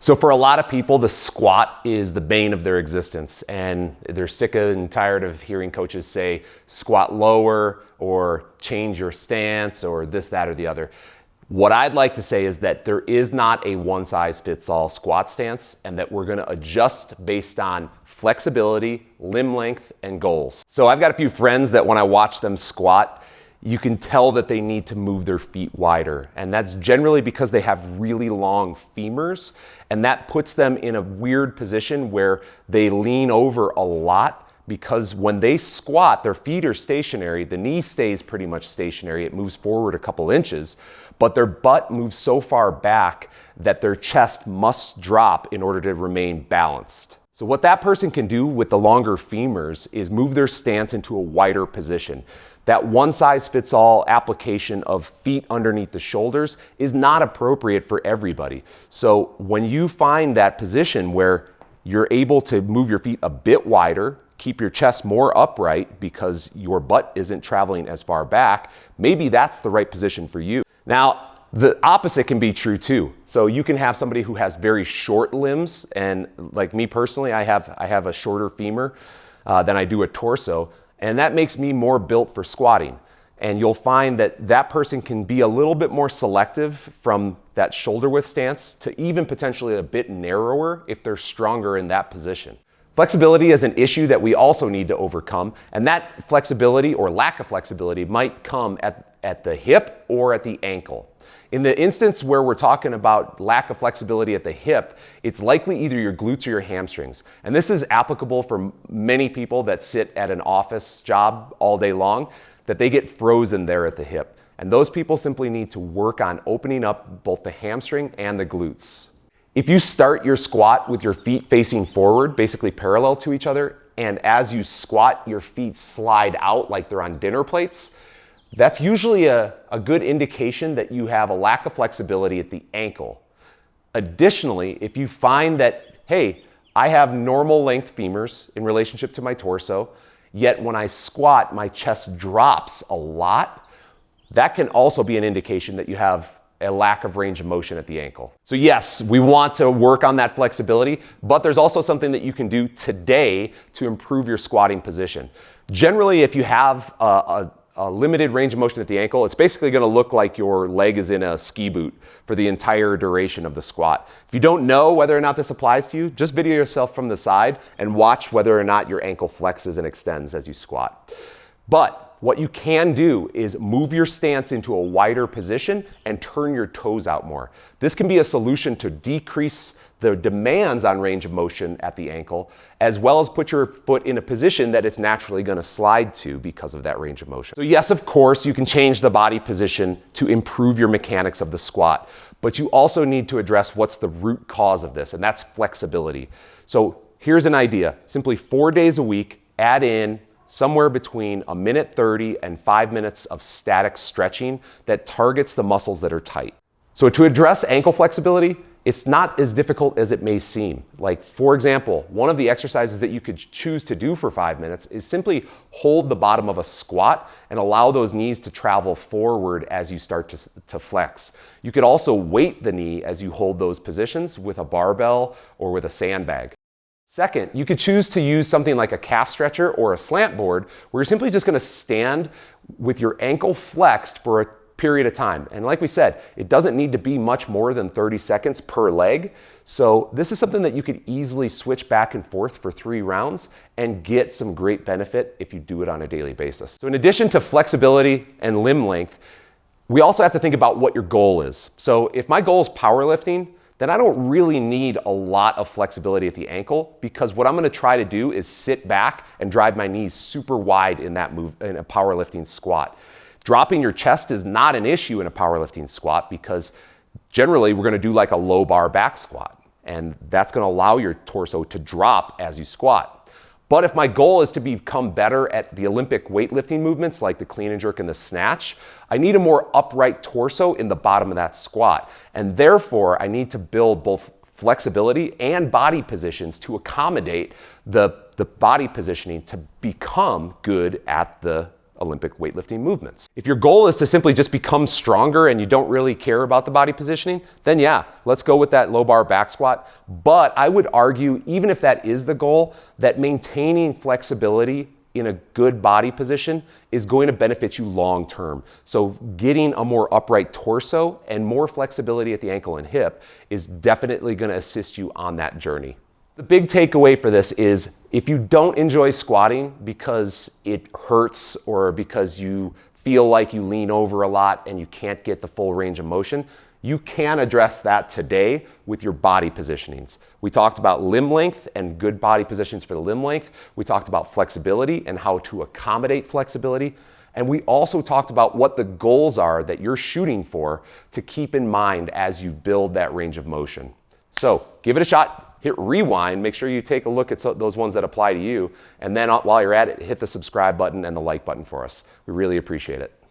So for a lot of people, the squat is the bane of their existence, and they're sick and tired of hearing coaches say squat lower or change your stance or this, that, or the other. What I'd like to say is that there is not a one-size-fits-all squat stance, and that we're going to adjust based on flexibility, limb length, and goals. So I've got a few friends that when I watch them squat, you can tell that they need to move their feet wider. And that's generally because they have really long femurs, and that puts them in a weird position where they lean over a lot, because when they squat, their feet are stationary, the knee stays pretty much stationary, it moves forward a couple inches, but their butt moves so far back that their chest must drop in order to remain balanced. So what that person can do with the longer femurs is move their stance into a wider position. That one-size-fits-all application of feet underneath the shoulders is not appropriate for everybody. So when you find that position where you're able to move your feet a bit wider, keep your chest more upright because your butt isn't traveling as far back, maybe that's the right position for you. Now, the opposite can be true too. So you can have somebody who has very short limbs, and like me personally, I have a shorter femur than I do a torso, and that makes me more built for squatting. And you'll find that that person can be a little bit more selective from that shoulder width stance to even potentially a bit narrower if they're stronger in that position. Flexibility is an issue that we also need to overcome, and that flexibility or lack of flexibility might come at the hip or at the ankle. In the instance where we're talking about lack of flexibility at the hip, it's likely either your glutes or your hamstrings. And this is applicable for many people that sit at an office job all day long, that they get frozen there at the hip. And those people simply need to work on opening up both the hamstring and the glutes. If you start your squat with your feet facing forward, basically parallel to each other, and as you squat, your feet slide out like they're on dinner plates, that's usually a good indication that you have a lack of flexibility at the ankle. Additionally, if you find that, hey, I have normal length femurs in relationship to my torso, yet when I squat, my chest drops a lot, that can also be an indication that you have a lack of range of motion at the ankle. So yes, we want to work on that flexibility, but there's also something that you can do today to improve your squatting position. Generally, if you have a limited range of motion at the ankle, it's basically going to look like your leg is in a ski boot for the entire duration of the squat. If you don't know whether or not this applies to you, just video yourself from the side and watch whether or not your ankle flexes and extends as you squat. But what you can do is move your stance into a wider position and turn your toes out more. This can be a solution to decrease the demands on range of motion at the ankle, as well as put your foot in a position that it's naturally going to slide to because of that range of motion. So yes, of course, you can change the body position to improve your mechanics of the squat, but you also need to address what's the root cause of this, and that's flexibility. So here's an idea. Simply 4 days a week, add in somewhere between 1:30 and 5 minutes of static stretching that targets the muscles that are tight. So to address ankle flexibility, it's not as difficult as it may seem. Like, for example, one of the exercises that you could choose to do for 5 minutes is simply hold the bottom of a squat and allow those knees to travel forward as you start to flex. You could also weight the knee as you hold those positions with a barbell or with a sandbag. Second, you could choose to use something like a calf stretcher or a slant board, where you're simply just going to stand with your ankle flexed for a period of time. And like we said, it doesn't need to be much more than 30 seconds per leg. So this is something that you could easily switch back and forth for 3 rounds and get some great benefit if you do it on a daily basis. So in addition to flexibility and limb length, we also have to think about what your goal is. So if my goal is powerlifting, then I don't really need a lot of flexibility at the ankle, because what I'm going to try to do is sit back and drive my knees super wide in that move in a powerlifting squat. Dropping your chest is not an issue in a powerlifting squat, because generally we're going to do like a low bar back squat, and that's going to allow your torso to drop as you squat. But if my goal is to become better at the Olympic weightlifting movements like the clean and jerk and the snatch, I need a more upright torso in the bottom of that squat. And therefore, I need to build both flexibility and body positions to accommodate the body positioning to become good at the Olympic weightlifting movements. If your goal is to simply just become stronger and you don't really care about the body positioning, then yeah, let's go with that low bar back squat. But I would argue, even if that is the goal, that maintaining flexibility in a good body position is going to benefit you long term. So getting a more upright torso and more flexibility at the ankle and hip is definitely going to assist you on that journey. The big takeaway for this is if you don't enjoy squatting because it hurts or because you feel like you lean over a lot and you can't get the full range of motion, you can address that today with your body positionings. We talked about limb length and good body positions for the limb length. We talked about flexibility and how to accommodate flexibility. And we also talked about what the goals are that you're shooting for to keep in mind as you build that range of motion. So give it a shot, hit rewind, make sure you take a look at those ones that apply to you. And then while you're at it, hit the subscribe button and the like button for us. We really appreciate it.